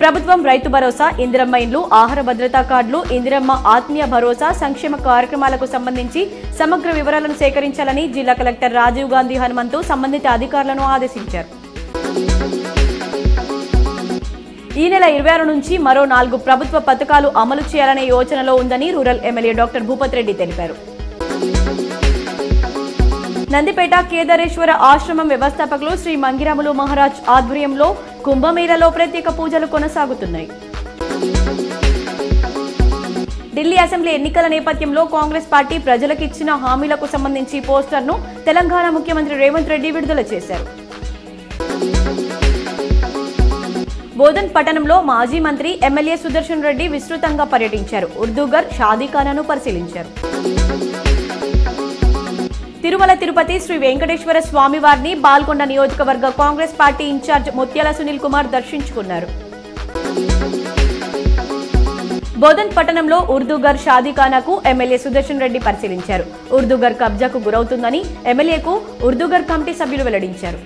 ప్రభుత్వం రైతు భరోసా, ఇందిరమ్మ ఇండ్లు, ఆహార భద్రతా కార్డులు, ఇందిరమ్మ ఆత్మీయ భరోసా, సంక్షేమ కార్యక్రమాలకు సంబంధించి సమగ్ర వివరాలను సేకరించాలని జిల్లా కలెక్టర్ రాజీవ్ గాంధీ హనుమంతు సంబంధిత అధికారులను ఆదేశించారు. ఈ నెల 26 నుంచి మరో 4 ప్రభుత్వ పథకాలు అమలు చేయాలనే యోచనలో ఉందని rural MLA doctor Bhupath Reddy తెలిపారు. నందిపేట కేదారేశ్వర ఆశ్రమం వ్యవస్థాపకులు శ్రీ మంగిరాములు మహారాజ్ ఆధ్వర్యంలో కుంభమేళలో ప్రత్యేక పూజలు కొనసాగుతున్నాయి. ఢిల్లీ అసెంబ్లీ ఎన్నికల నేపథ్యంలో కాంగ్రెస్ పార్టీ ప్రజలకిచ్చిన హామీలకు సంబంధించి పోస్టర్ను తెలంగాణ ముఖ్యమంత్రి రేవంత్ రెడ్డి విడుదల చేశారు. బోధన్ పట్టణంలో మాజీ మంత్రి ఎమ్మెల్యే సుదర్శన్ రెడ్డి విస్తృతంగా పర్యటించారు. ఉర్దూగర్ షాదీఖానాను పరిశీలించారు. తిరుమల తిరుపతి శ్రీ వెంకటేశ్వర స్వామివారిని బాల్కొండ నియోజకవర్గ కాంగ్రెస్ పార్టీ ఇన్ఛార్జ్ ముత్యాల సునీల్ కుమార్ దర్శించుకున్నారు. బోధన్ పట్టణంలో ఉర్దూగర్ షాదీఖానాకు ఎమ్మెల్యే సుదర్శన్ రెడ్డి పరిశీలించారు. ఉర్దూగర్ కబ్జాకు గురవుతుందని ఎమ్మెల్యేకు ఉర్దూగర్ కమిటీ సభ్యులు వెల్లడించారు.